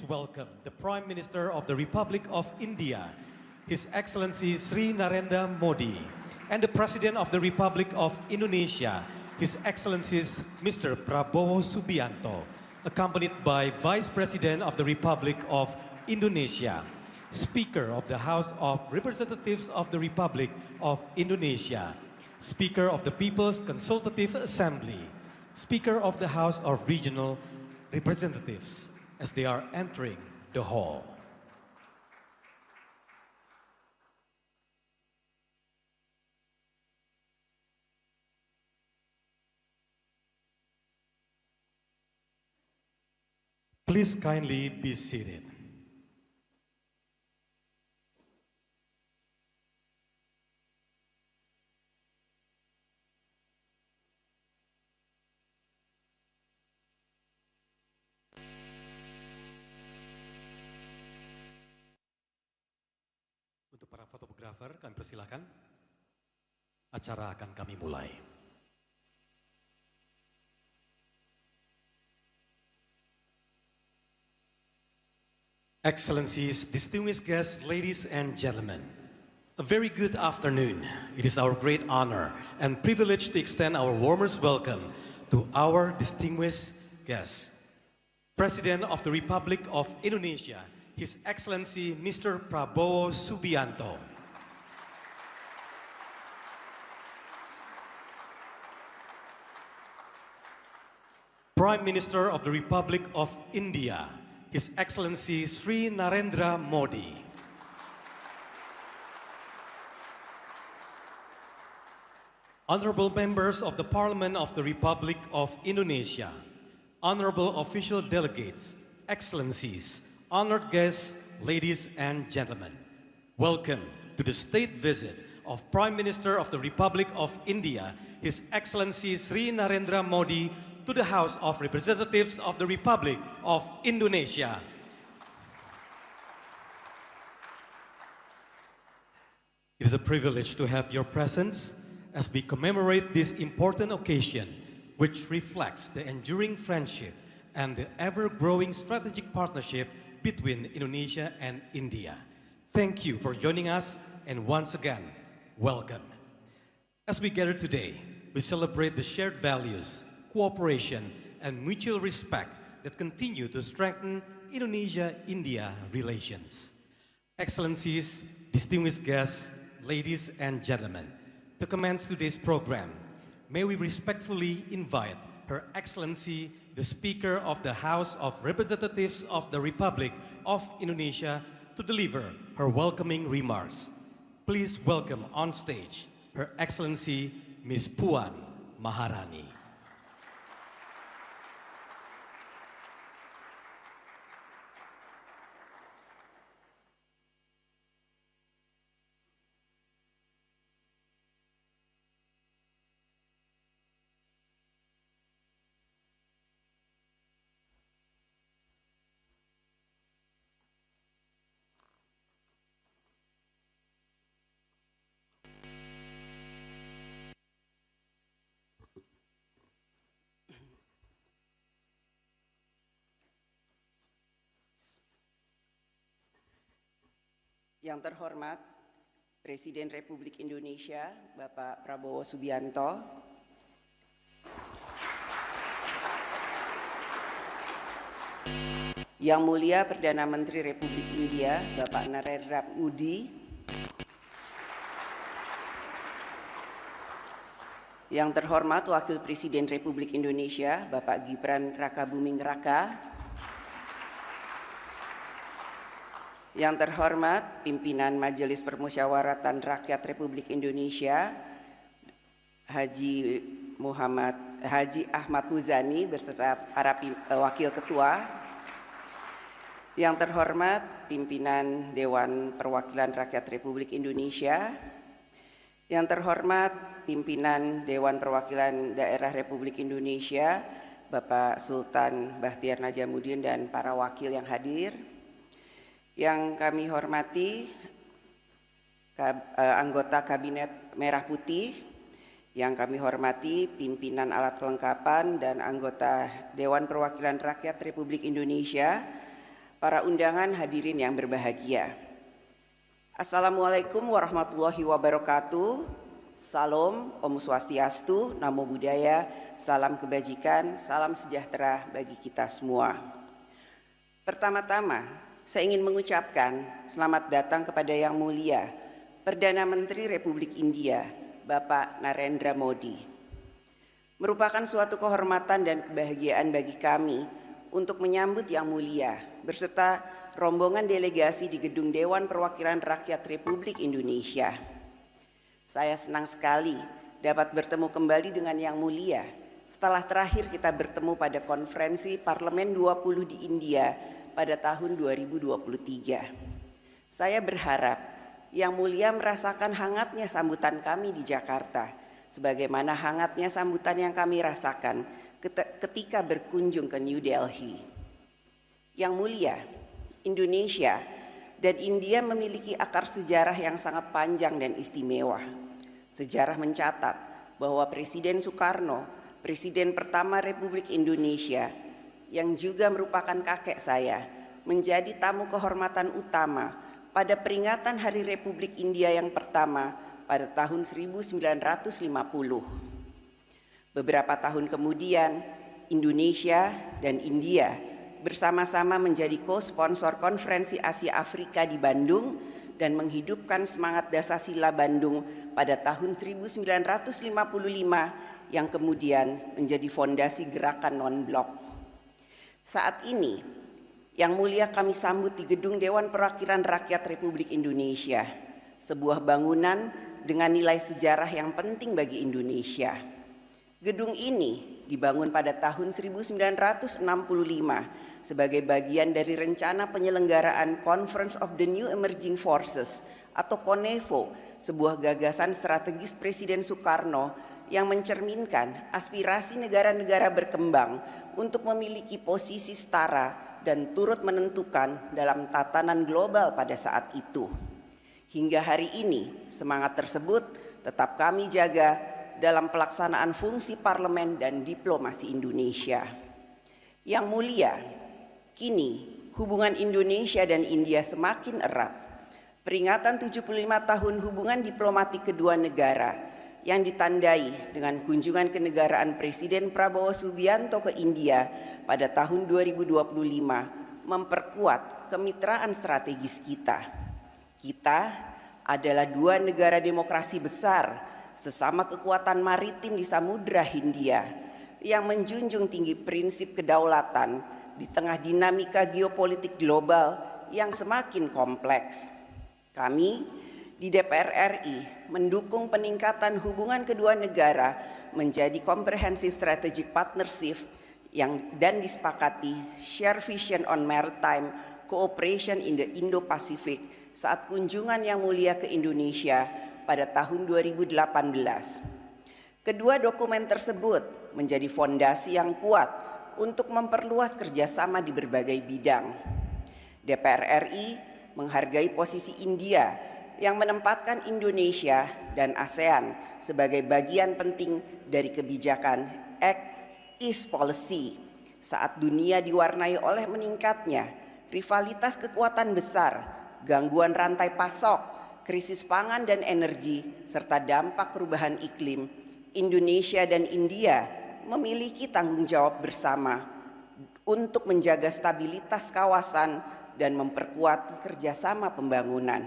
welcome the Prime Minister of the Republic of India, His Excellency Sri Narendra Modi, and the President of the Republic of Indonesia, His Excellency Mr. Prabowo Subianto, accompanied by Vice President of the Republic of Indonesia, Speaker of the House of Representatives of the Republic of Indonesia, Speaker of the People's Consultative Assembly, Speaker of the House of Regional Representatives, as they are entering the hall. Please kindly be seated. Untuk para fotografer, kami persilakan. Acara akan kami mulai. Excellencies, distinguished guests, ladies and gentlemen, a very good afternoon. It is our great honor and privilege to extend our warmest welcome to our distinguished guests. President of the Republic of Indonesia, His Excellency Mr. Prabowo Subianto. Prime Minister of the Republic of India, His Excellency Sri Narendra Modi. Honorable members of the Parliament of the Republic of Indonesia, honorable official delegates, excellencies, honored guests, ladies and gentlemen, welcome to the state visit of Prime Minister of the Republic of India, His Excellency Sri Narendra Modi, to the House of Representatives of the Republic of Indonesia. It is a privilege to have your presence as we commemorate this important occasion, which reflects the enduring friendship and the ever-growing strategic partnership between Indonesia and India. Thank you for joining us, and once again, welcome. As we gather today, we celebrate the shared values, cooperation, and mutual respect that continue to strengthen Indonesia-India relations. Excellencies, distinguished guests, ladies and gentlemen, to commence today's program, may we respectfully invite Her Excellency, the Speaker of the House of Representatives of the Republic of Indonesia, to deliver her welcoming remarks. Please welcome on stage Her Excellency Ms. Puan Maharani. Yang terhormat Presiden Republik Indonesia, Bapak Prabowo Subianto, Yang Mulia Perdana Menteri Republik India, Bapak Narendra Modi, Yang terhormat Wakil Presiden Republik Indonesia, Bapak Gibran Rakabuming Raka, Yang terhormat Pimpinan Majelis Permusyawaratan Rakyat Republik Indonesia, Haji Ahmad Muzani beserta para Wakil Ketua, Yang terhormat Pimpinan Dewan Perwakilan Rakyat Republik Indonesia, Yang terhormat Pimpinan Dewan Perwakilan Daerah Republik Indonesia, Bapak Sultan Bahtiar Najamuddin dan para wakil yang hadir, yang kami hormati anggota Kabinet Merah Putih, yang kami hormati pimpinan alat kelengkapan dan anggota Dewan Perwakilan Rakyat Republik Indonesia, para undangan, hadirin yang berbahagia. Assalamualaikum warahmatullahi wabarakatuh. Salam, Om Swastiastu, Namo Buddhaya, salam kebajikan, salam sejahtera bagi kita semua. Pertama-tama, saya ingin mengucapkan selamat datang kepada Yang Mulia Perdana Menteri Republik India, Bapak Narendra Modi. Merupakan suatu kehormatan dan kebahagiaan bagi kami untuk menyambut Yang Mulia berserta rombongan delegasi di Gedung Dewan Perwakilan Rakyat Republik Indonesia. Saya senang sekali dapat bertemu kembali dengan Yang Mulia setelah terakhir kita bertemu pada konferensi Parlemen 20 di India pada tahun 2023. Saya berharap Yang Mulia merasakan hangatnya sambutan kami di Jakarta, sebagaimana hangatnya sambutan yang kami rasakan ketika berkunjung ke New Delhi. Yang Mulia, Indonesia dan India memiliki akar sejarah yang sangat panjang dan istimewa. Sejarah mencatat bahwa Presiden Soekarno, Presiden pertama Republik Indonesia, yang juga merupakan kakek saya, menjadi tamu kehormatan utama pada peringatan Hari Republik India yang pertama pada tahun 1950. Beberapa tahun kemudian, Indonesia dan India bersama-sama menjadi co-sponsor Konferensi Asia Afrika di Bandung dan menghidupkan semangat Dasasila Bandung pada tahun 1955 yang kemudian menjadi fondasi gerakan non-blok. Saat ini, Yang Mulia kami sambut di Gedung Dewan Perwakilan Rakyat Republik Indonesia, sebuah bangunan dengan nilai sejarah yang penting bagi Indonesia. Gedung ini dibangun pada tahun 1965 sebagai bagian dari rencana penyelenggaraan Conference of the New Emerging Forces atau CONEFO, sebuah gagasan strategis Presiden Soekarno yang mencerminkan aspirasi negara-negara berkembang untuk memiliki posisi setara dan turut menentukan dalam tatanan global pada saat itu. Hingga hari ini, semangat tersebut tetap kami jaga dalam pelaksanaan fungsi parlemen dan diplomasi Indonesia. Yang Mulia, kini hubungan Indonesia dan India semakin erat. Peringatan 75 tahun hubungan diplomatik kedua negara yang ditandai dengan kunjungan kenegaraan Presiden Prabowo Subianto ke India pada tahun 2025 memperkuat kemitraan strategis kita. Kita adalah dua negara demokrasi besar sesama kekuatan maritim di Samudra Hindia yang menjunjung tinggi prinsip kedaulatan di tengah dinamika geopolitik global yang semakin kompleks. Kami di DPR RI mendukung peningkatan hubungan kedua negara menjadi comprehensive strategic partnership dan disepakati share vision on maritime cooperation in the Indo-Pacific saat kunjungan Yang Mulia ke Indonesia pada tahun 2018. Kedua dokumen tersebut menjadi fondasi yang kuat untuk memperluas kerjasama di berbagai bidang. DPR RI menghargai posisi India yang menempatkan Indonesia dan ASEAN sebagai bagian penting dari kebijakan Act East Policy saat dunia diwarnai oleh meningkatnya rivalitas kekuatan besar, gangguan rantai pasok, krisis pangan dan energi, serta dampak perubahan iklim. Indonesia dan India memiliki tanggung jawab bersama untuk menjaga stabilitas kawasan dan memperkuat kerjasama pembangunan.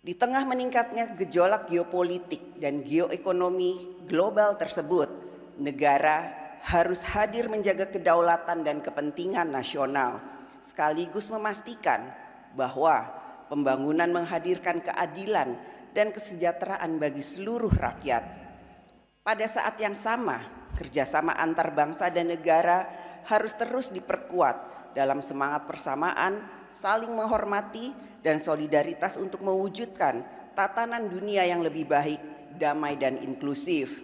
Di tengah meningkatnya gejolak geopolitik dan geoekonomi global tersebut, negara harus hadir menjaga kedaulatan dan kepentingan nasional, sekaligus memastikan bahwa pembangunan menghadirkan keadilan dan kesejahteraan bagi seluruh rakyat. Pada saat yang sama, kerjasama antar bangsa dan negara harus terus diperkuat dalam semangat persamaan, saling menghormati, dan solidaritas untuk mewujudkan tatanan dunia yang lebih baik, damai, dan inklusif.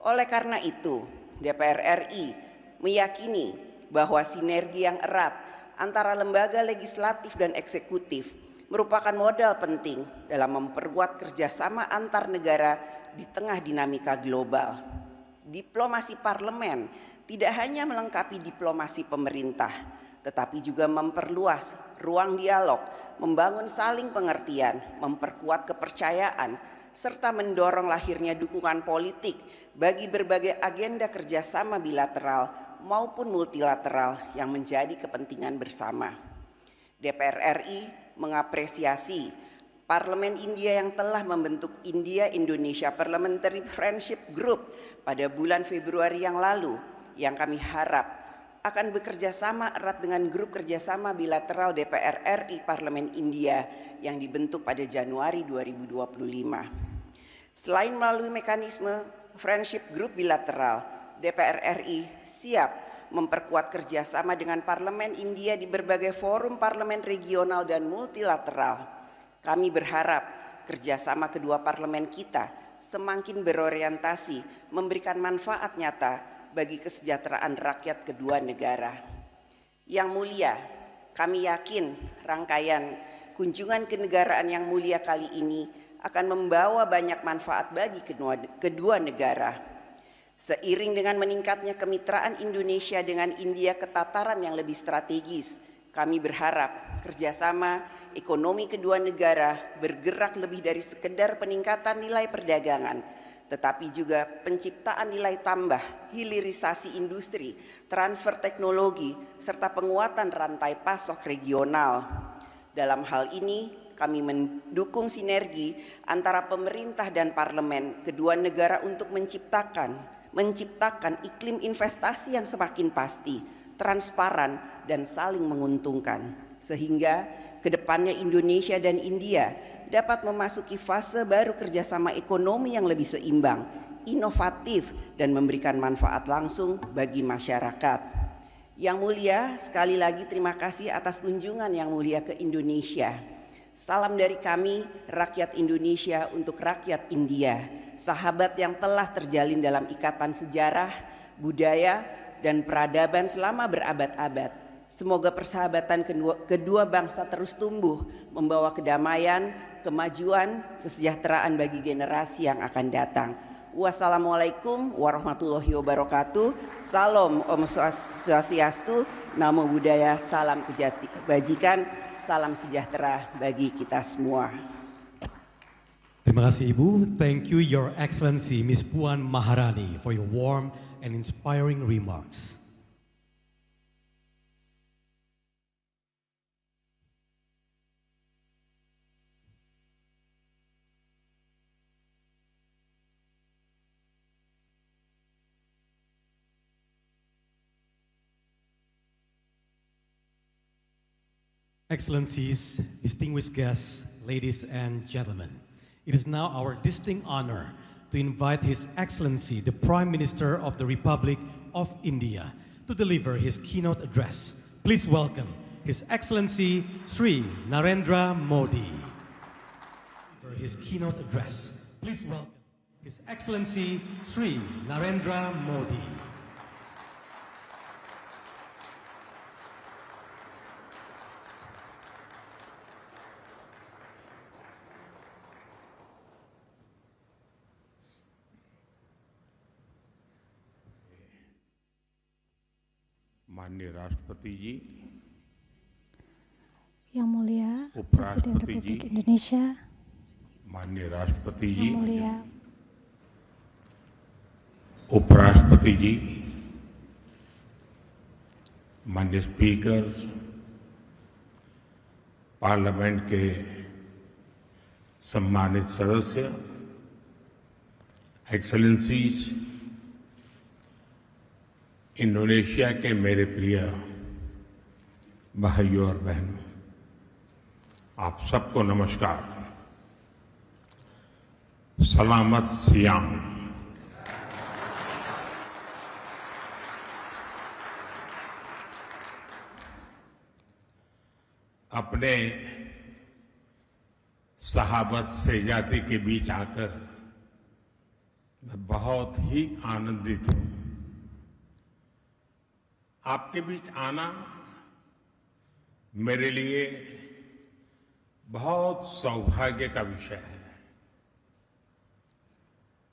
Oleh karena itu, DPR RI meyakini bahwa sinergi yang erat antara lembaga legislatif dan eksekutif merupakan modal penting dalam memperkuat kerjasama antar negara di tengah dinamika global. Diplomasi parlemen tidak hanya melengkapi diplomasi pemerintah, tetapi juga memperluas ruang dialog, membangun saling pengertian, memperkuat kepercayaan, serta mendorong lahirnya dukungan politik bagi berbagai agenda kerjasama bilateral maupun multilateral yang menjadi kepentingan bersama. DPR RI mengapresiasi Parlemen India yang telah membentuk India-Indonesia Parliamentary Friendship Group pada bulan Februari yang lalu, yang kami harap akan bekerja sama erat dengan grup kerjasama bilateral DPR RI Parlemen India yang dibentuk pada Januari 2025. Selain melalui mekanisme Friendship Group bilateral, DPR RI siap memperkuat kerjasama dengan Parlemen India di berbagai forum parlemen regional dan multilateral. Kami berharap kerjasama kedua parlemen kita semakin berorientasi memberikan manfaat nyata bagi kesejahteraan rakyat kedua negara. Yang mulia, kami yakin rangkaian kunjungan kenegaraan yang mulia kali ini akan membawa banyak manfaat bagi kedua negara. Seiring dengan meningkatnya kemitraan Indonesia dengan India ke tataran yang lebih strategis, kami berharap kerjasama ekonomi kedua negara bergerak lebih dari sekedar peningkatan nilai perdagangan, tetapi juga penciptaan nilai tambah, hilirisasi industri, transfer teknologi, serta penguatan rantai pasok regional. Dalam hal ini, kami mendukung sinergi antara pemerintah dan parlemen kedua negara untuk menciptakan iklim investasi yang semakin pasti, transparan, dan saling menguntungkan, sehingga kedepannya Indonesia dan India dapat memasuki fase baru kerjasama ekonomi yang lebih seimbang, inovatif, dan memberikan manfaat langsung bagi masyarakat. Yang mulia, sekali lagi terima kasih atas kunjungan yang mulia ke Indonesia. Salam dari kami, rakyat Indonesia untuk rakyat India, sahabat yang telah terjalin dalam ikatan sejarah, budaya, dan peradaban selama berabad-abad. Semoga persahabatan kedua bangsa terus tumbuh, membawa kedamaian, kemajuan, kesejahteraan bagi generasi yang akan datang. Wassalamualaikum warahmatullahi wabarakatuh. Salam Om Swastiastu, Namo Buddhaya, salam kebajikan, salam sejahtera bagi kita semua. Terima kasih Ibu. Thank you Your Excellency Ms. Puan Maharani for your warm and inspiring remarks. Excellencies, distinguished guests, ladies and gentlemen, it is now our distinct honor to invite His Excellency, the Prime Minister of the Republic of India, to deliver his keynote address. Please welcome His Excellency Sri Narendra Modi. For his keynote address, please welcome His Excellency Sri Narendra Modi. माननीय राष्ट्रपति जी, Yang Mulia Presiden उपराष्ट्रपति जी, Republik Indonesia, माननीय राष्ट्रपति जी, Yang Mulia उपराष्ट्रपति जी, माननीय speakers, parliament के सम्मानित सदस्य, एक्सेलेंसीज, इंडोनेशिया के मेरे प्रिय भाइयों और बहनों, आप सबको नमस्कार। सलामत सियाम। अपने सहाबत सजाती के बीच आकर मैं बहुत ही आनंदित हूं। आपके बीच आना मेरे लिए बहुत सौभाग्य का विषय है।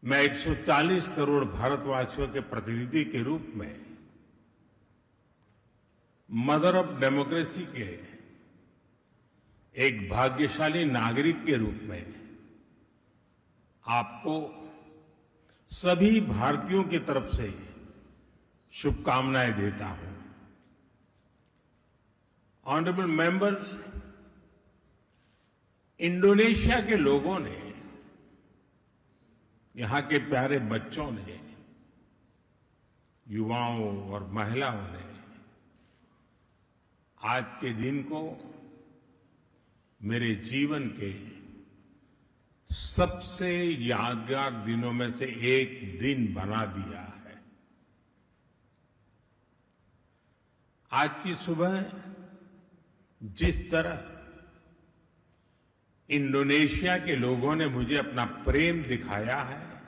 मैं 140 करोड़ भारतवासियों के प्रतिनिधि के रूप में मदर ऑफ डेमोक्रेसी के एक भाग्यशाली नागरिक के रूप में आपको सभी भारतीयों की तरफ से शुभकामनाएं देता हूं। ऑनरेबल मेंबर्स, इंडोनेशिया के लोगों ने, यहां के प्यारे बच्चों ने, युवाओं और महिलाओं ने आज के दिन को मेरे जीवन के सबसे यादगार दिनों में से एक दिन बना दिया है। आज की सुबह जिस तरह इंडोनेशिया के लोगों ने मुझे अपना प्रेम दिखाया है,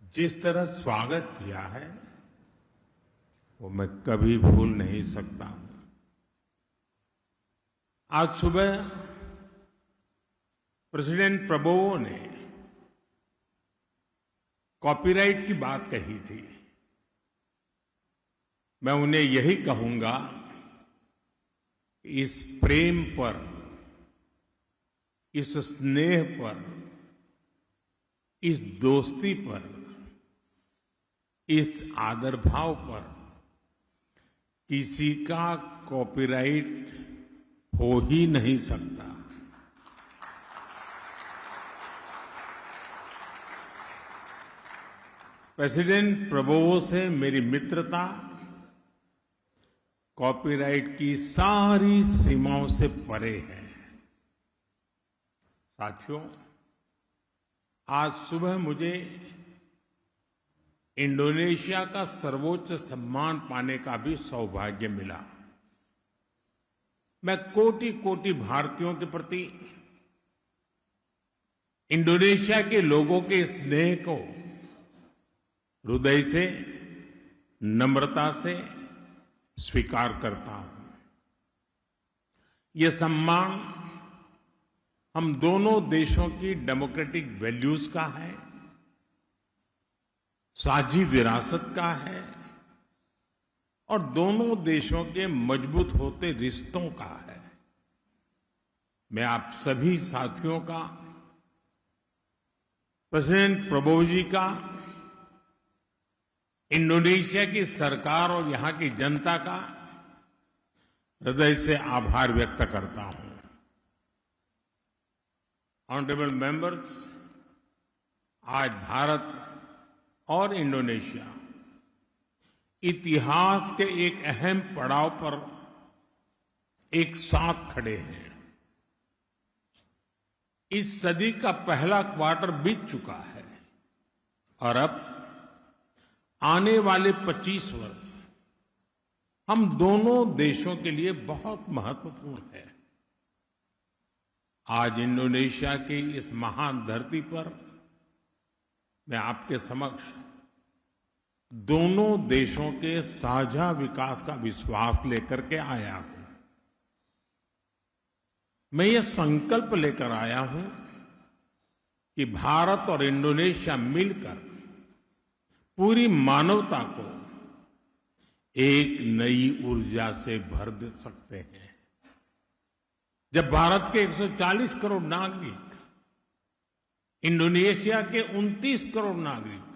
जिस तरह स्वागत किया है, वो मैं कभी भूल नहीं सकता। आज सुबह प्रेसिडेंट प्रबोवो ने कॉपीराइट की बात कही थी। मैं उन्हें यही कहूंगा, इस प्रेम पर, इस स्नेह पर, इस दोस्ती पर, इस आदर भाव पर किसी का कॉपीराइट हो ही नहीं सकता। प्रेसिडेंट प्रबोवो से मेरी मित्रता कॉपीराइट की सारी सीमाओं से परे है। साथियों, आज सुबह मुझे इंडोनेशिया का सर्वोच्च सम्मान पाने का भी सौभाग्य मिला। मैं कोटि कोटि भारतीयों के प्रति इंडोनेशिया के लोगों के स्नेह को हृदय से, नम्रता से स्वीकार करता हूं। यह सम्मान हम दोनों देशों की डेमोक्रेटिक वैल्यूज का है, साझी विरासत का है और दोनों देशों के मजबूत होते रिश्तों का है। मैं आप सभी साथियों का, प्रेसिडेंट प्रबोवो जी का, इंडोनेशिया की सरकार और यहां की जनता का हृदय से आभार व्यक्त करता हूं। ऑनरेबल मेंबर्स, आज भारत और इंडोनेशिया इतिहास के एक अहम पड़ाव पर एक साथ खड़े हैं। इस सदी का पहला क्वार्टर बीत चुका है और अब आने वाले 25 वर्ष हम दोनों देशों के लिए बहुत महत्वपूर्ण है। आज इंडोनेशिया की इस महान धरती पर मैं आपके समक्ष दोनों देशों के साझा विकास का विश्वास लेकर के आया हूं। मैं ये संकल्प लेकर आया हूं कि भारत और इंडोनेशिया मिलकर पूरी मानवता को एक नई ऊर्जा से भर दे सकते हैं। जब भारत के 140 करोड़ नागरिक, इंडोनेशिया के 29 करोड़ नागरिक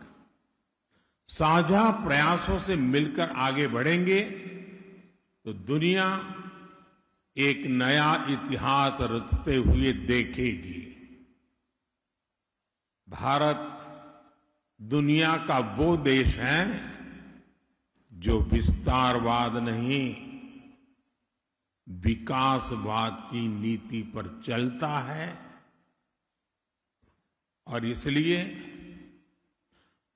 साझा प्रयासों से मिलकर आगे बढ़ेंगे तो दुनिया एक नया इतिहास रचते हुए देखेगी। भारत दुनिया का वो देश है जो विस्तारवाद नहीं, विकासवाद की नीति पर चलता है और इसलिए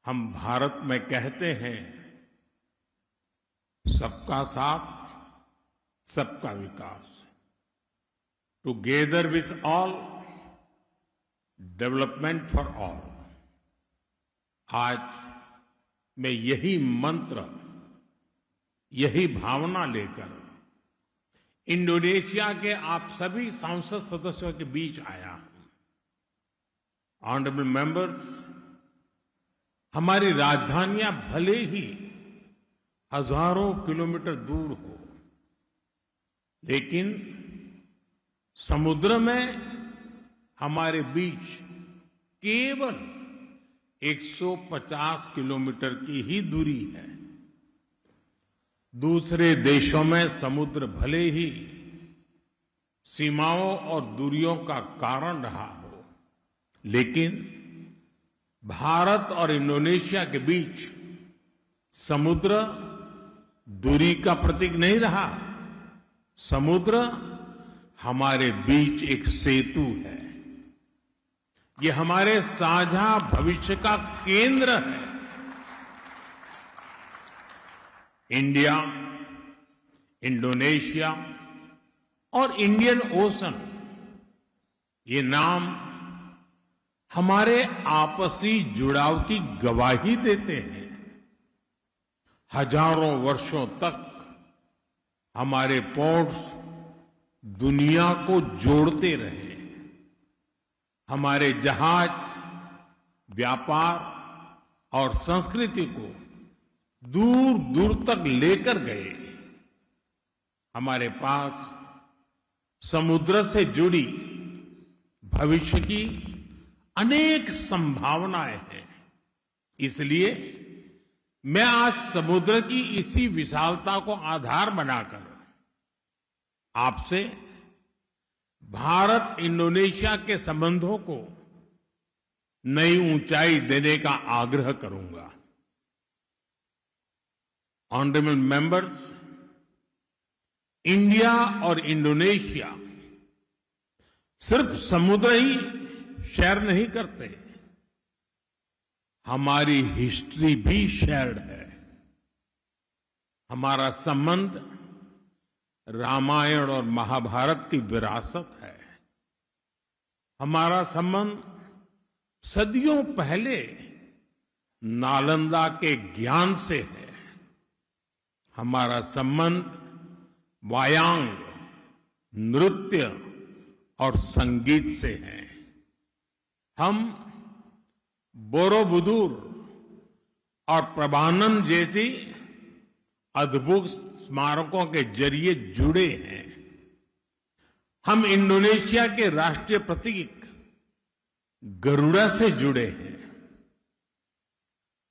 हम भारत में कहते हैं, सबका साथ, सबका विकास। Together with all, development for all. आज मैं यही मंत्र, यही भावना लेकर इंडोनेशिया के आप सभी सांसद सदस्यों के बीच आया हूं। ऑनरेबल मेंबर्स, हमारी राजधानियां भले ही हजारों किलोमीटर दूर हो, लेकिन समुद्र में हमारे बीच केवल 150 किलोमीटर की ही दूरी है। दूसरे देशों में समुद्र भले ही सीमाओं और दूरियों का कारण रहा हो, लेकिन भारत और इंडोनेशिया के बीच समुद्र दूरी का प्रतीक नहीं रहा। समुद्र हमारे बीच एक सेतु है। ये हमारे साझा भविष्य का केंद्र है। इंडिया, इंडोनेशिया और इंडियन ओशन, ये नाम हमारे आपसी जुड़ाव की गवाही देते हैं। हजारों वर्षों तक हमारे पोर्ट्स दुनिया को जोड़ते रहे। हमारे जहाज व्यापार और संस्कृति को दूर दूर तक लेकर गए। हमारे पास समुद्र से जुड़ी भविष्य की अनेक संभावनाएं हैं। इसलिए मैं आज समुद्र की इसी विशालता को आधार बनाकर आपसे भारत इंडोनेशिया के संबंधों को नई ऊंचाई देने का आग्रह करूंगा। ऑनरेबल मेंबर्स, इंडिया और इंडोनेशिया सिर्फ समुद्र ही शेयर नहीं करते, हमारी हिस्ट्री भी शेयर्ड है। हमारा संबंध रामायण और महाभारत की विरासत है। हमारा संबंध सदियों पहले नालंदा के ज्ञान से है। हमारा संबंध वायांग, नृत्य और संगीत से है। हम बोरोबुदुर और प्रभानम जैसी अद्भुत स्मारकों के जरिए जुड़े हैं। हम इंडोनेशिया के राष्ट्रीय प्रतीक गरुड़ा से जुड़े हैं।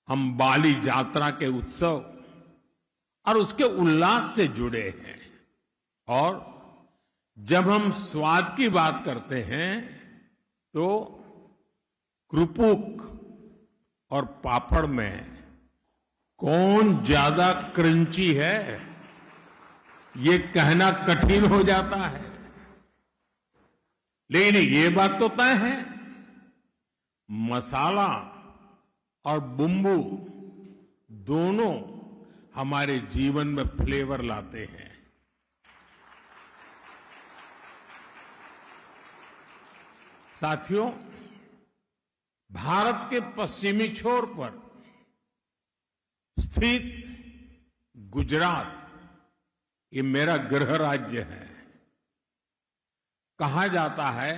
हम बाली यात्रा के उत्सव और उसके उल्लास से जुड़े हैं। और जब हम स्वाद की बात करते हैं तो क्रुपुक और पापड़ में कौन ज्यादा क्रंची है, ये कहना कठिन हो जाता है। लेकिन ये बात तो तय है, मसाला और बुम्बू दोनों हमारे जीवन में फ्लेवर लाते हैं। साथियों, भारत के पश्चिमी छोर पर स्थित गुजरात, ये मेरा गृह राज्य है। कहा जाता है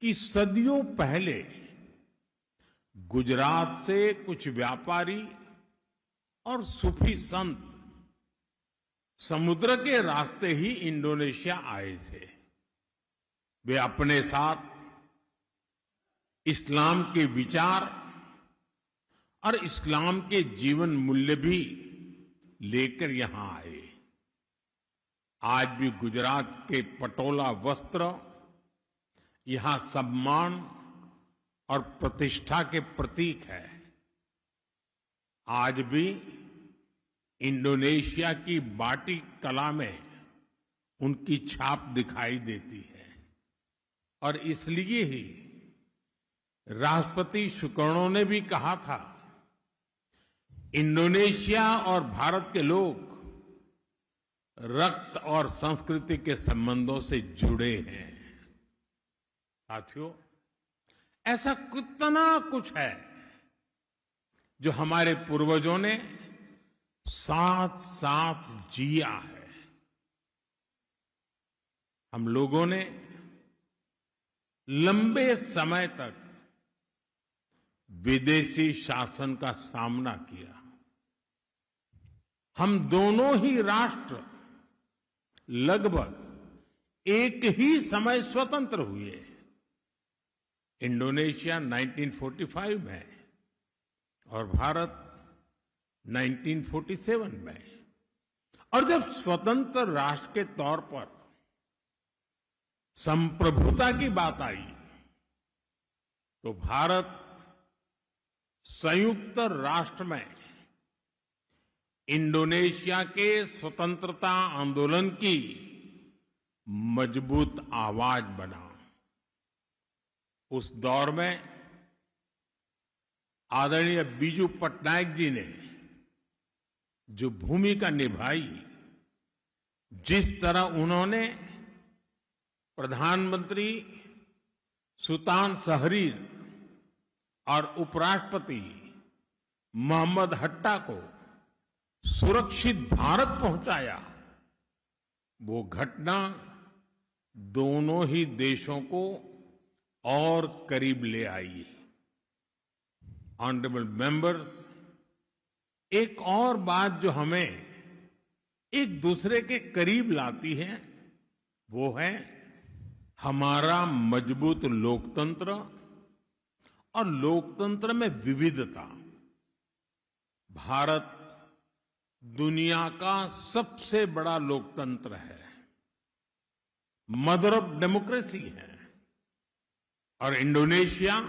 कि सदियों पहले गुजरात से कुछ व्यापारी और सूफी संत समुद्र के रास्ते ही इंडोनेशिया आए थे। वे अपने साथ इस्लाम के विचार और इस्लाम के जीवन मूल्य भी लेकर यहां आए। आज भी गुजरात के पटोला वस्त्र यहां सम्मान और प्रतिष्ठा के प्रतीक है। आज भी इंडोनेशिया की बाटिक कला में उनकी छाप दिखाई देती है। और इसलिए ही राष्ट्रपति सुकर्णो ने भी कहा था, इंडोनेशिया और भारत के लोग रक्त और संस्कृति के संबंधों से जुड़े हैं। साथियों, ऐसा कितना कुछ है जो हमारे पूर्वजों ने साथ साथ जिया है। हम लोगों ने लंबे समय तक विदेशी शासन का सामना किया। हम दोनों ही राष्ट्र लगभग एक ही समय स्वतंत्र हुए। इंडोनेशिया 1945 में और भारत 1947 में। और जब स्वतंत्र राष्ट्र के तौर पर संप्रभुता की बात आई तो भारत संयुक्त राष्ट्र में इंडोनेशिया के स्वतंत्रता आंदोलन की मजबूत आवाज बना। उस दौर में आदरणीय बीजू पटनायक जी ने जो भूमिका निभाई, जिस तरह उन्होंने प्रधानमंत्री सुल्तान शहरीर और उपराष्ट्रपति मोहम्मद हट्टा को सुरक्षित भारत पहुंचाया, वो घटना दोनों ही देशों को और करीब ले आई। ऑनरेबल मेंबर्स, एक और बात जो हमें एक दूसरे के करीब लाती है वो है हमारा मजबूत लोकतंत्र और लोकतंत्र में विविधता। भारत दुनिया का सबसे बड़ा लोकतंत्र है, मदर ऑफ डेमोक्रेसी है, और इंडोनेशिया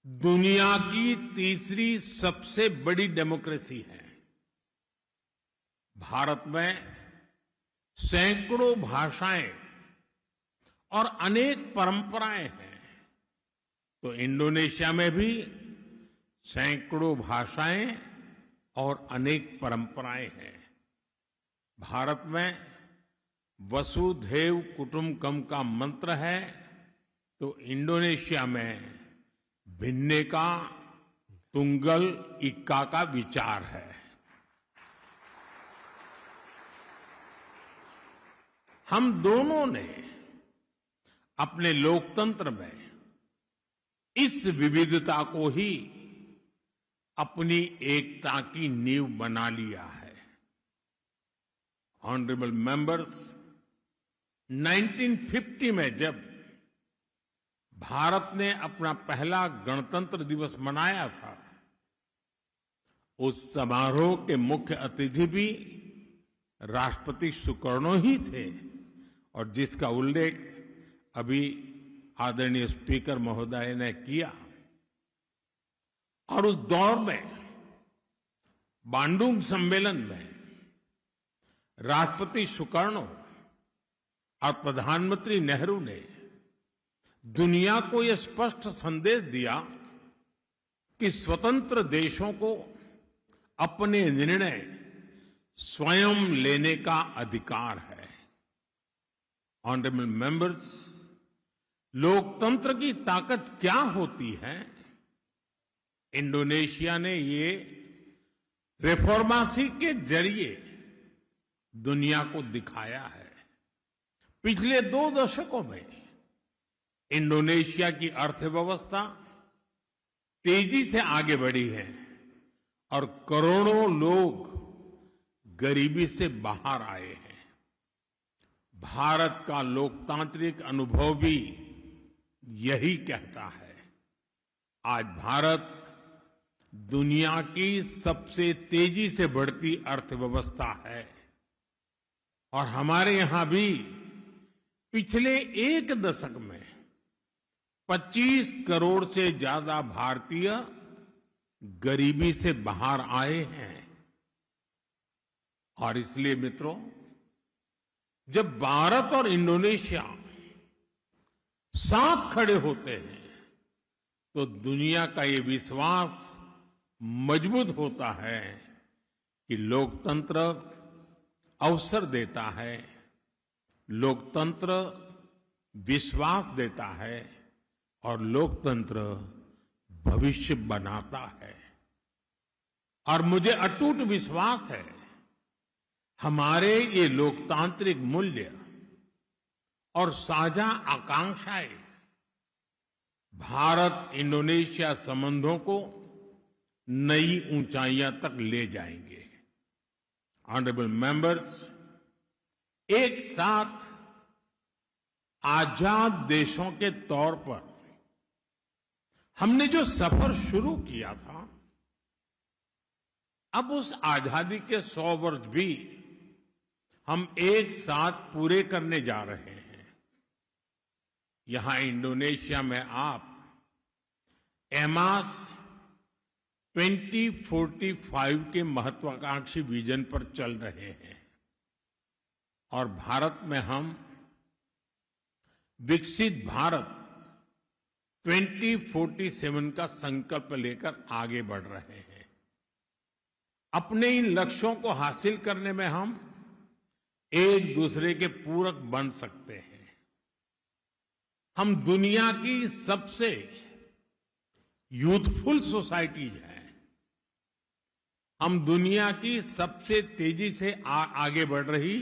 दुनिया की तीसरी सबसे बड़ी डेमोक्रेसी है। भारत में सैकड़ों भाषाएं और अनेक परंपराएं हैं, तो इंडोनेशिया में भी सैकड़ों भाषाएं और अनेक परंपराएं हैं। भारत में वसुधैव कुटुंबकम का मंत्र है, तो इंडोनेशिया में भिन्नेका तुंगल इक्का का विचार है। हम दोनों ने अपने लोकतंत्र में इस विविधता को ही अपनी एकता की नींव बना लिया है। ऑनरेबल मेंबर्स, 1950 में जब भारत ने अपना पहला गणतंत्र दिवस मनाया था, उस समारोह के मुख्य अतिथि भी राष्ट्रपति सुकर्णो ही थे, और जिसका उल्लेख अभी आदरणीय स्पीकर महोदय ने किया। और उस दौर में बांडुंग सम्मेलन में राष्ट्रपति सुकर्णो और प्रधानमंत्री नेहरू ने दुनिया को यह स्पष्ट संदेश दिया कि स्वतंत्र देशों को अपने निर्णय स्वयं लेने का अधिकार है। ऑनरेबल मेंबर्स, लोकतंत्र की ताकत क्या होती है, इंडोनेशिया ने ये रिफॉर्मेसी के जरिए दुनिया को दिखाया है। पिछले 2 दशकों में इंडोनेशिया की अर्थव्यवस्था तेजी से आगे बढ़ी है और करोड़ों लोग गरीबी से बाहर आए हैं। भारत का लोकतांत्रिक अनुभव भी यही कहता है। आज भारत दुनिया की सबसे तेजी से बढ़ती अर्थव्यवस्था है, और हमारे यहां भी पिछले 1 दशक में 25 करोड़ से ज्यादा भारतीय गरीबी से बाहर आए हैं। और इसलिए मित्रों, जब भारत और इंडोनेशिया साथ खड़े होते हैं तो दुनिया का ये विश्वास मजबूत होता है कि लोकतंत्र अवसर देता है, लोकतंत्र विश्वास देता है, और लोकतंत्र भविष्य बनाता है। और मुझे अटूट विश्वास है हमारे ये लोकतांत्रिक मूल्य और साझा आकांक्षाएं भारत इंडोनेशिया संबंधों को नई ऊंचाइयां तक ले जाएंगे। ऑनरेबल मेंबर्स, एक साथ आजाद देशों के तौर पर हमने जो सफर शुरू किया था, अब उस आजादी के 100 वर्ष भी हम एक साथ पूरे करने जा रहे हैं। यहां इंडोनेशिया में आप एमास 2045 के महत्वाकांक्षी विजन पर चल रहे हैं और भारत में हम विकसित भारत 2047 का संकल्प लेकर आगे बढ़ रहे हैं। अपने इन लक्ष्यों को हासिल करने में हम एक दूसरे के पूरक बन सकते हैं। हम दुनिया की सबसे यूथफुल सोसाइटीज हैं। हम दुनिया की सबसे तेजी से आगे बढ़ रही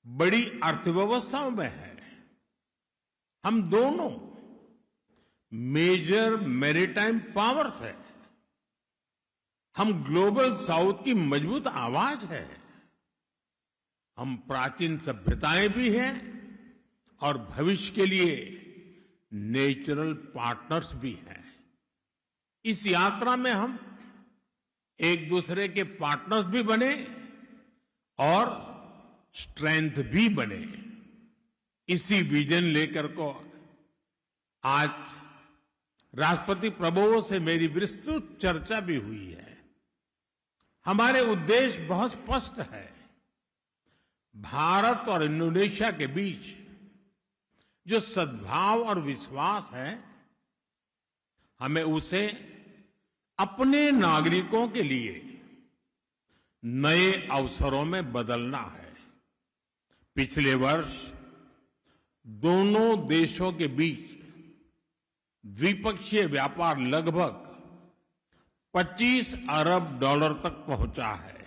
बड़ी अर्थव्यवस्थाओं में है। हम दोनों मेजर मैरीटाइम पावर्स है। हम ग्लोबल साउथ की मजबूत आवाज है। हम प्राचीन सभ्यताएं भी हैं और भविष्य के लिए नेचुरल पार्टनर्स भी हैं। इस यात्रा में हम एक दूसरे के पार्टनर्स भी बने और स्ट्रेंथ भी बने। इसी विजन लेकर को आज राष्ट्रपति प्रभुओं से मेरी विस्तृत चर्चा भी हुई है। हमारे उद्देश्य बहुत स्पष्ट है। भारत और इंडोनेशिया के बीच जो सद्भाव और विश्वास है, हमें उसे अपने नागरिकों के लिए नए अवसरों में बदलना है। पिछले वर्ष दोनों देशों के बीच द्विपक्षीय व्यापार लगभग $25 अरब तक पहुंचा है।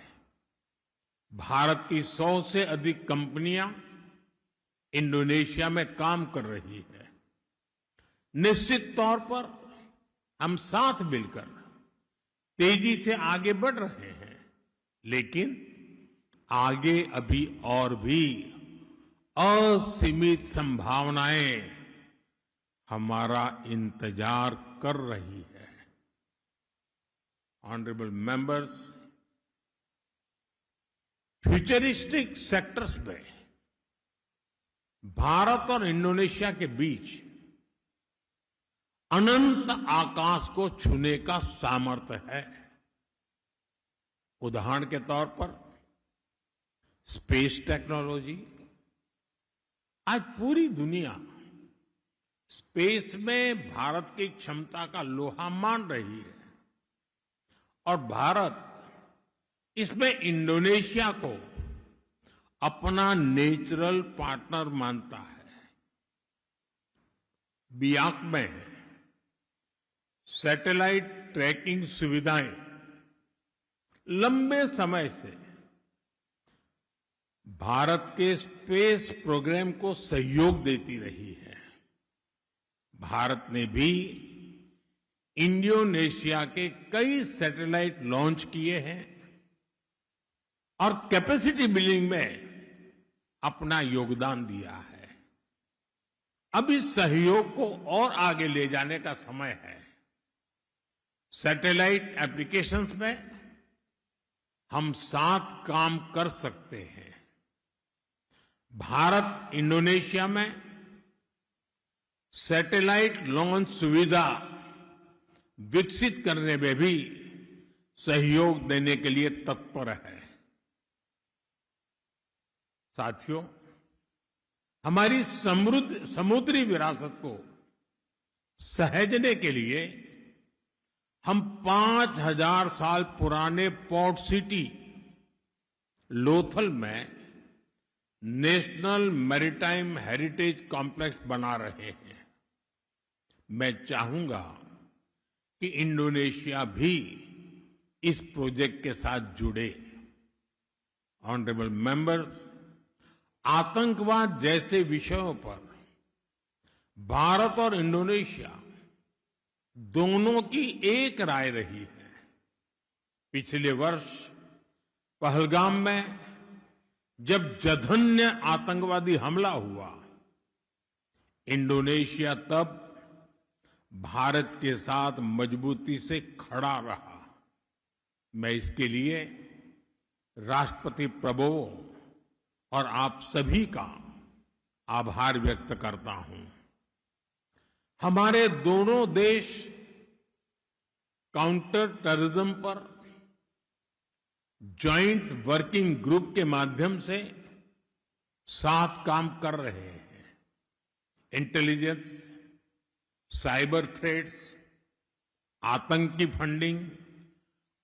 भारत की 100 से अधिक कंपनियां इंडोनेशिया में काम कर रही है। निश्चित तौर पर हम साथ मिलकर तेजी से आगे बढ़ रहे हैं, लेकिन आगे अभी और भी असीमित संभावनाएं हमारा इंतजार कर रही है। ऑनरेबल मेंबर्स, फ्यूचरिस्टिक सेक्टर्स में भारत और इंडोनेशिया के बीच अनंत आकाश को छूने का सामर्थ्य है। उदाहरण के तौर पर स्पेस टेक्नोलॉजी। आज पूरी दुनिया स्पेस में भारत की क्षमता का लोहा मान रही है और भारत इसमें इंडोनेशिया को अपना नेचुरल पार्टनर मानता है। बियाक में सैटेलाइट ट्रैकिंग सुविधाएं लंबे समय से भारत के स्पेस प्रोग्राम को सहयोग देती रही है। भारत ने भी इंडोनेशिया के कई सैटेलाइट लॉन्च किए हैं और कैपेसिटी बिल्डिंग में अपना योगदान दिया है। अब इस सहयोग को और आगे ले जाने का समय है। सैटेलाइट एप्लीकेशंस में हम साथ काम कर सकते हैं। भारत इंडोनेशिया में सैटेलाइट लॉन्च सुविधा विकसित करने में भी सहयोग देने के लिए तत्पर है। साथियों, हमारी समृद्ध समुद्री विरासत को सहेजने के लिए हम 5000 साल पुराने पोर्ट सिटी लोथल में नेशनल मैरीटाइम हेरिटेज कॉम्प्लेक्स बना रहे हैं। मैं चाहूंगा कि इंडोनेशिया भी इस प्रोजेक्ट के साथ जुड़े। ऑनरेबल मेंबर्स, आतंकवाद जैसे विषयों पर भारत और इंडोनेशिया दोनों की एक राय रही है। पिछले वर्ष पहलगाम में जब जघन्य आतंकवादी हमला हुआ, इंडोनेशिया तब भारत के साथ मजबूती से खड़ा रहा। मैं इसके लिए राष्ट्रपति प्रभुओं और आप सभी का आभार व्यक्त करता हूं। हमारे दोनों देश काउंटर टेररिज्म पर जॉइंट वर्किंग ग्रुप के माध्यम से साथ काम कर रहे हैं। इंटेलिजेंस, साइबर थ्रेट्स, आतंकी फंडिंग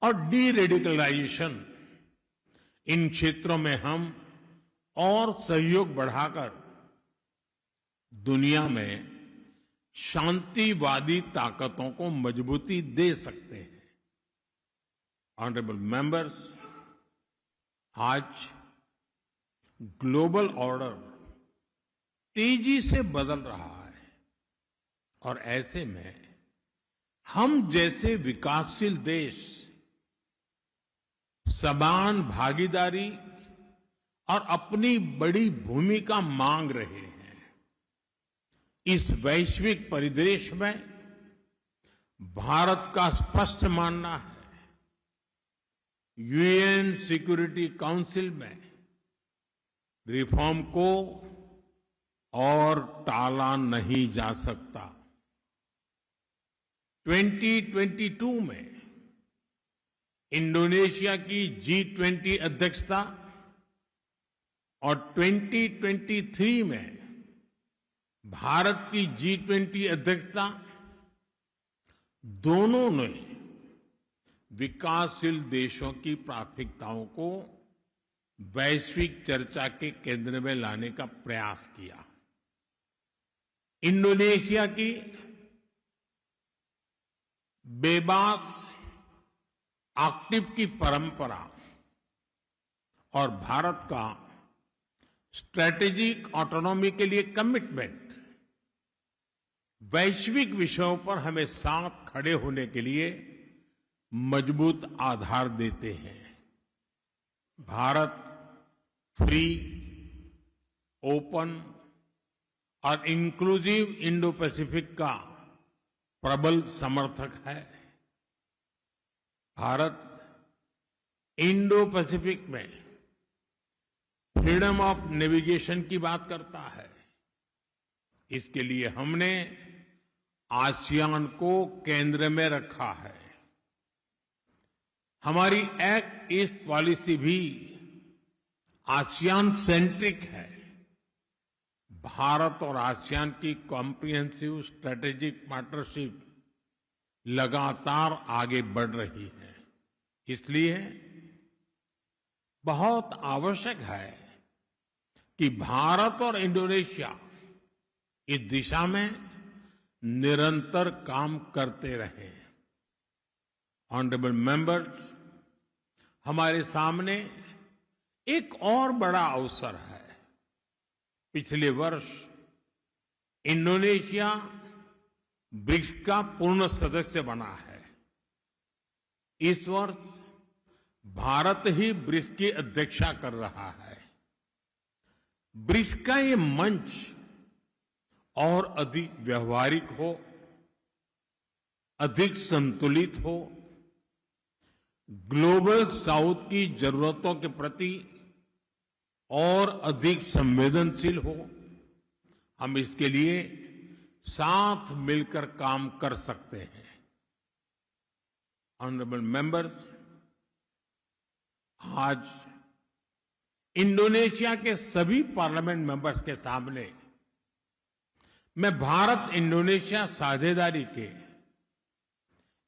और डी रेडिकलाइजेशन, इन क्षेत्रों में हम और सहयोग बढ़ाकर दुनिया में शांतिवादी ताकतों को मजबूती दे सकते हैं। ऑनरेबल मेंबर्स, आज ग्लोबल ऑर्डर तेजी से बदल रहा है और ऐसे में हम जैसे विकासशील देश समान भागीदारी और अपनी बड़ी भूमिका मांग रहे हैं। इस वैश्विक परिदृश्य में भारत का स्पष्ट मानना है, यूएन सिक्योरिटी काउंसिल में रिफॉर्म को और टाला नहीं जा सकता। 2022 में इंडोनेशिया की G20 अध्यक्षता और 2023 में भारत की G20 अध्यक्षता दोनों ने विकासशील देशों की प्राथमिकताओं को वैश्विक चर्चा के केंद्र में लाने का प्रयास किया। इंडोनेशिया की बेबास एक्टिव की परंपरा और भारत का स्ट्रैटेजिक ऑटोनॉमी के लिए कमिटमेंट वैश्विक विषयों पर हमें साथ खड़े होने के लिए मजबूत आधार देते हैं। भारत फ्री, ओपन और इंक्लूसिव इंडो पैसिफिक का प्रबल समर्थक है। भारत इंडो पैसिफिक में फ्रीडम ऑफ नेविगेशन की बात करता है। इसके लिए हमने आसियान को केंद्र में रखा है। हमारी एक्ट ईस्ट पॉलिसी भी आसियान सेंट्रिक है। भारत और आसियान की कॉम्प्रिहेंसिव स्ट्रेटेजिक पार्टनरशिप लगातार आगे बढ़ रही है। इसलिए बहुत आवश्यक है कि भारत और इंडोनेशिया इस दिशा में निरंतर काम करते रहें। ऑनरेबल मेंबर्स, हमारे सामने एक और बड़ा अवसर है। पिछले वर्ष इंडोनेशिया ब्रिक्स का पूर्ण सदस्य बना है। इस वर्ष भारत ही ब्रिक्स की अध्यक्षता कर रहा है। ब्रिक्स का ये मंच और अधिक व्यवहारिक हो, अधिक संतुलित हो, ग्लोबल साउथ की जरूरतों के प्रति और अधिक संवेदनशील हो। हम इसके लिए साथ मिलकर काम कर सकते हैं। ऑनरेबल मेंबर्स, आज इंडोनेशिया के सभी पार्लियामेंट मेंबर्स के सामने मैं भारत इंडोनेशिया साझेदारी के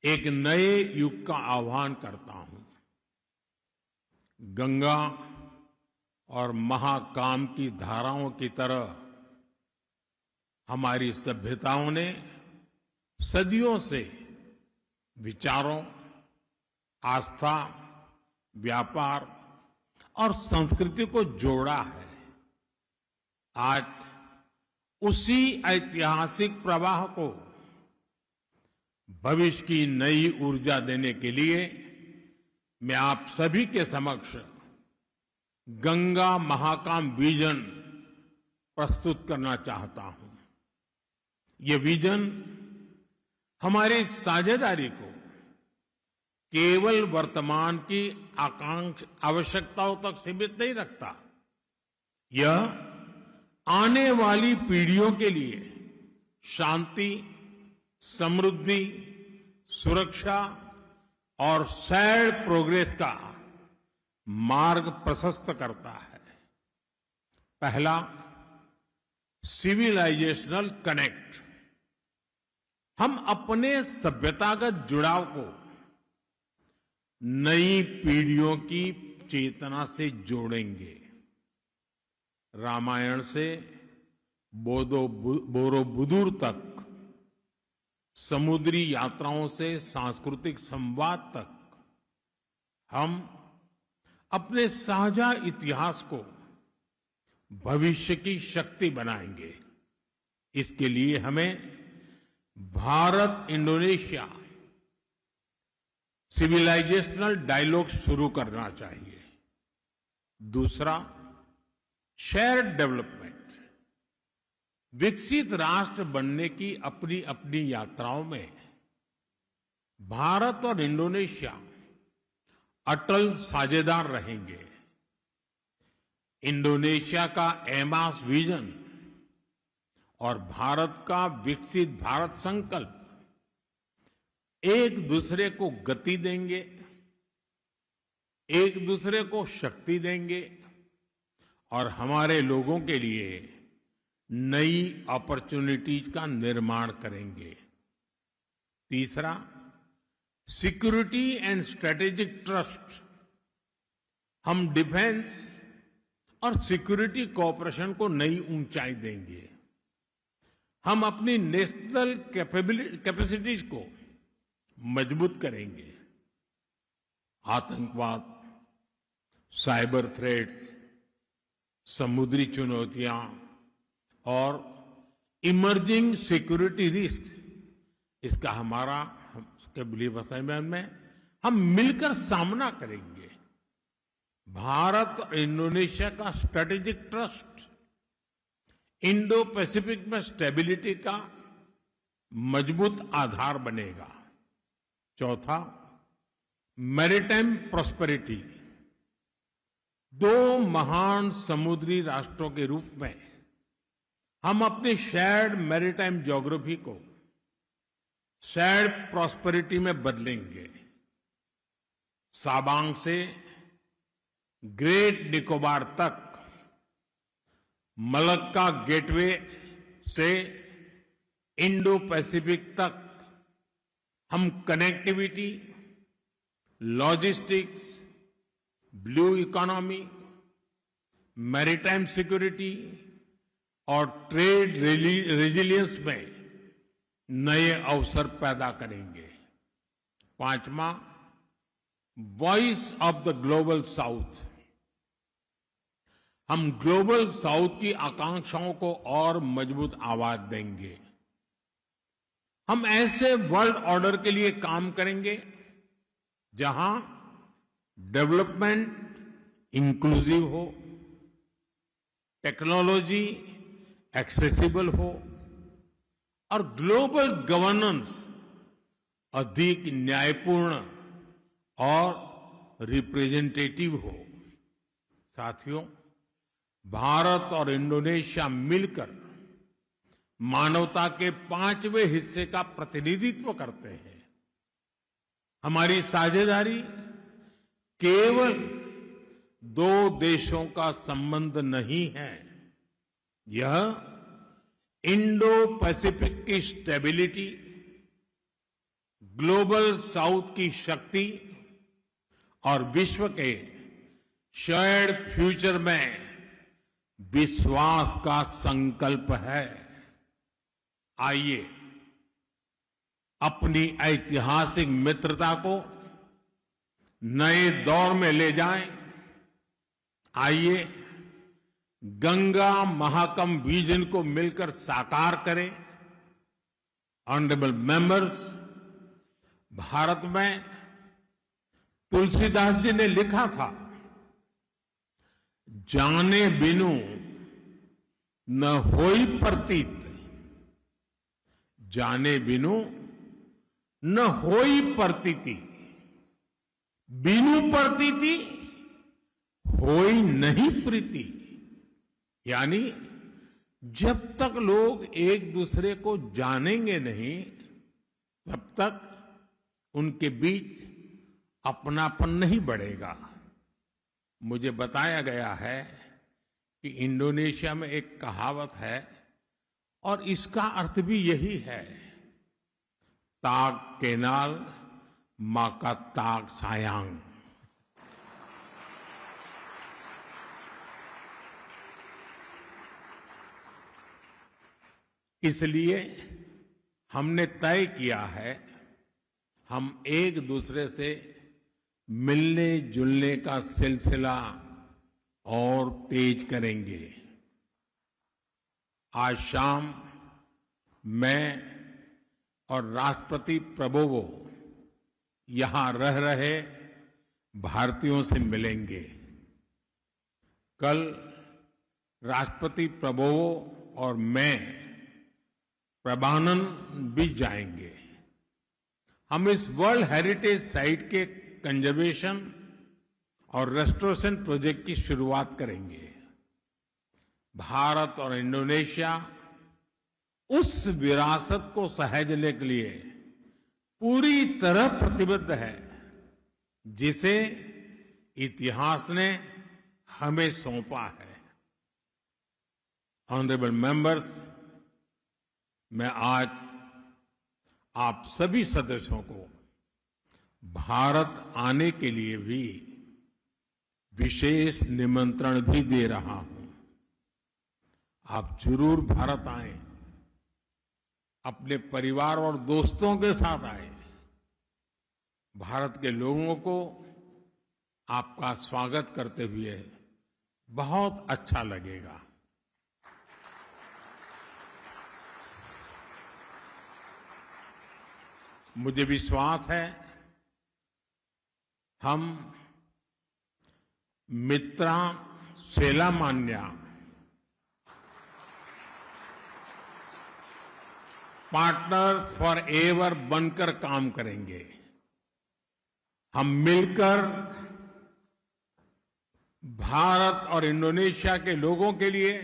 एक नए युग का आह्वान करता हूं। गंगा और महाकाम की धाराओं की तरह हमारी सभ्यताओं ने सदियों से विचारों, आस्था, व्यापार और संस्कृति को जोड़ा है। आज उसी ऐतिहासिक प्रवाह को भविष्य की नई ऊर्जा देने के लिए मैं आप सभी के समक्ष गंगा महाकाम विजन प्रस्तुत करना चाहता हूं। ये विजन हमारी साझेदारी को केवल वर्तमान की आवश्यकताओं तक सीमित नहीं रखता। यह आने वाली पीढ़ियों के लिए शांति, समृद्धि, सुरक्षा और शेयर्ड प्रोग्रेस का मार्ग प्रशस्त करता है। पहला, सिविलाइजेशनल कनेक्ट। हम अपने सभ्यतागत जुड़ाव को नई पीढ़ियों की चेतना से जोड़ेंगे। रामायण से बोरोबुदुर तक, समुद्री यात्राओं से सांस्कृतिक संवाद तक, हम अपने साझा इतिहास को भविष्य की शक्ति बनाएंगे। इसके लिए हमें भारत इंडोनेशिया सिविलाइजेशनल डायलॉग शुरू करना चाहिए। दूसरा, शेयर्ड डेवलपमेंट। विकसित राष्ट्र बनने की अपनी अपनी यात्राओं में भारत और इंडोनेशिया अटल साझेदार रहेंगे। इंडोनेशिया का एमास विजन और भारत का विकसित भारत संकल्प एक दूसरे को गति देंगे, एक दूसरे को शक्ति देंगे और हमारे लोगों के लिए नई अपॉर्चुनिटीज का निर्माण करेंगे। तीसरा, सिक्योरिटी एंड स्ट्रेटेजिक ट्रस्ट। हम डिफेंस और सिक्योरिटी कोऑपरेशन को नई ऊंचाई देंगे। हम अपनी नेशनल कैपेसिटीज को मजबूत करेंगे। आतंकवाद, साइबर थ्रेट्स, समुद्री चुनौतियां और इमर्जिंग सिक्योरिटी रिस्क, इसका हमारा में हम मिलकर सामना करेंगे। भारत और इंडोनेशिया का स्ट्रेटेजिक ट्रस्ट इंडो पैसिफिक में स्टेबिलिटी का मजबूत आधार बनेगा। चौथा, मैरीटाइम प्रॉस्पेरिटी। दो महान समुद्री राष्ट्रों के रूप में हम अपनी शेयर्ड मैरीटाइम ज्योग्राफी को शेयर्ड प्रॉस्पेरिटी में बदलेंगे। साबांग से ग्रेट निकोबार तक, मलक्का गेटवे से इंडो पैसिफिक तक हम connectivity, logistics, blue economy, maritime security और ट्रेड रेजिलियंस में नए अवसर पैदा करेंगे। पांचवा, voice of the global south. हम ग्लोबल साउथ की आकांक्षाओं को और मजबूत आवाज देंगे। हम ऐसे वर्ल्ड ऑर्डर के लिए काम करेंगे जहां डेवलपमेंट इंक्लूसिव हो, टेक्नोलॉजी एक्सेसिबल हो और ग्लोबल गवर्नेंस अधिक न्यायपूर्ण और रिप्रेजेंटेटिव हो। साथियों, भारत और इंडोनेशिया मिलकर मानवता के 5वें हिस्से का प्रतिनिधित्व करते हैं। हमारी साझेदारी केवल दो देशों का संबंध नहीं है, यह इंडो पैसिफिक की स्टेबिलिटी, ग्लोबल साउथ की शक्ति और विश्व के शेयर्ड फ्यूचर में विश्वास का संकल्प है। आइए अपनी ऐतिहासिक मित्रता को नए दौर में ले जाएं। आइए गंगा महाकम विजन को मिलकर साकार करें। ऑनरेबल मेंबर्स, भारत में तुलसीदास जी ने लिखा था, जाने बिनु न होई प्रतीत, जाने बिनु न होई प्रतीति, बिनु प्रतीति होई नहीं प्रीति। यानी जब तक लोग एक दूसरे को जानेंगे नहीं, तब तक उनके बीच अपनापन नहीं बढ़ेगा। मुझे बताया गया है कि इंडोनेशिया में एक कहावत है और इसका अर्थ भी यही है, ताक केनाल माका ताक सायांग। इसलिए हमने तय किया है, हम एक दूसरे से मिलने जुलने का सिलसिला और तेज करेंगे। आज शाम मैं और राष्ट्रपति प्रबोवो यहां रह रहे भारतीयों से मिलेंगे। कल राष्ट्रपति प्रबोवो और मैं प्रबानन भी जाएंगे। हम इस वर्ल्ड हेरिटेज साइट के कंजर्वेशन और रेस्टोरेशन प्रोजेक्ट की शुरुआत करेंगे। भारत और इंडोनेशिया उस विरासत को सहेजने के लिए पूरी तरह प्रतिबद्ध है जिसे इतिहास ने हमें सौंपा है। ऑनरेबल मेंबर्स, मैं आज आप सभी सदस्यों को भारत आने के लिए भी विशेष निमंत्रण भी दे रहा हूं। आप जरूर भारत आएं, अपने परिवार और दोस्तों के साथ आएं। भारत के लोगों को आपका स्वागत करते हुए बहुत अच्छा लगेगा। मुझे विश्वास है हम मित्रा सेलामान्या पार्टनर फॉर एवर बनकर काम करेंगे। हम मिलकर भारत और इंडोनेशिया के लोगों के लिए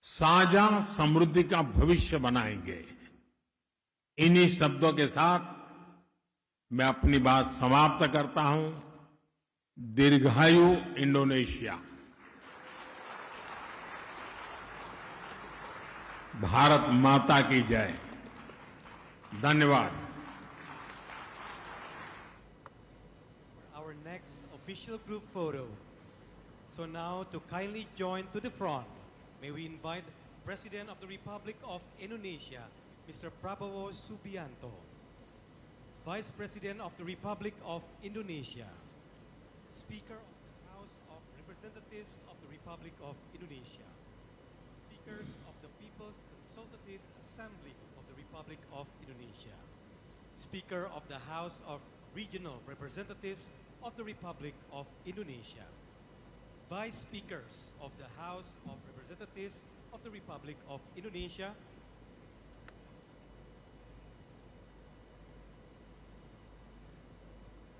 साझा समृद्धि का भविष्य बनाएंगे। इन्हीं शब्दों के साथ मैं अपनी बात समाप्त करता हूं। दीर्घायु इंडोनेशिया। भारत माता की जय। धन्यवाद। Our next official group photo. So now to kindly join to the front, may we invite President of the Republic of Indonesia, Mr. Prabowo Subianto, Vice President of the Republic of Indonesia, Speaker of the House of Representatives of the Republic of Indonesia, Speakers of the People's Consultative Assembly of the Republic of Indonesia, Speaker of the House of Regional Representatives of the Republic of Indonesia, Vice Speakers of the House of Representatives of the Republic of Indonesia,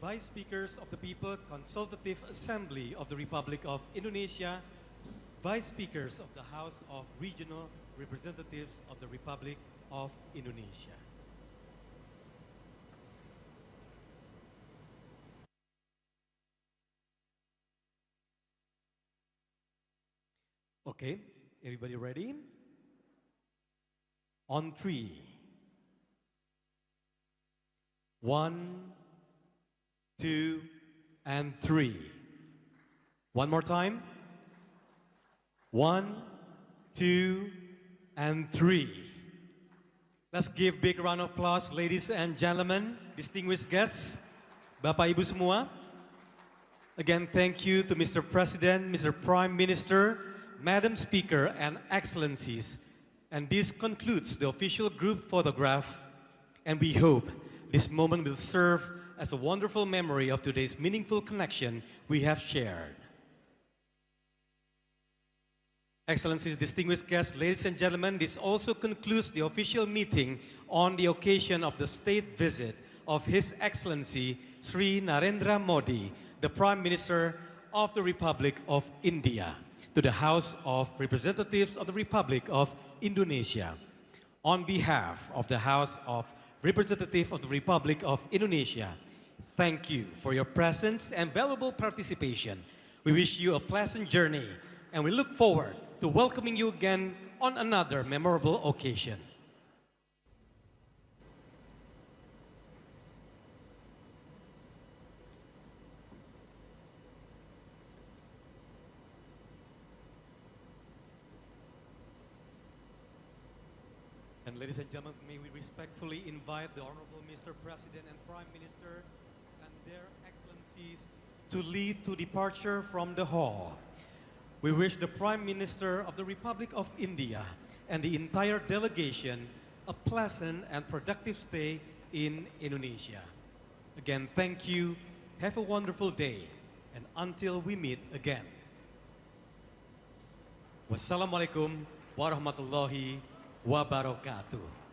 Vice Speakers of the People Consultative Assembly of the Republic of Indonesia, Vice Speakers of the House of Regional Representatives of the Republic of Indonesia. Okay, everybody ready? On 3. 1, 2, and 3. One more time. 1, 2, and 3. Let's give big round of applause, ladies and gentlemen, distinguished guests, Bapak Ibu semua. Again, thank you to Mr. President, Mr. Prime Minister, Madam Speaker, and Excellencies. And this concludes the official group photograph, and we hope this moment will serve as a wonderful memory of today's meaningful connection we have shared. Excellencies, distinguished guests, ladies and gentlemen, this also concludes the official meeting on the occasion of the state visit of His Excellency Sri Narendra Modi, the Prime Minister of the Republic of India, to the House of Representatives of the Republic of Indonesia. On behalf of the House of Representatives of the Republic of Indonesia, thank you for your presence and valuable participation. We wish you a pleasant journey, and we look forward to welcoming you again on another memorable occasion. And ladies and gentlemen, may we respectfully invite the Honorable Mr. President and Prime Minister and their excellencies to lead to departure from the hall. We wish the Prime Minister of the Republic of India and the entire delegation a pleasant and productive stay in Indonesia. Again, thank you, have a wonderful day, and until we meet again. Wassalamualaikum warahmatullahi wabarakatuh.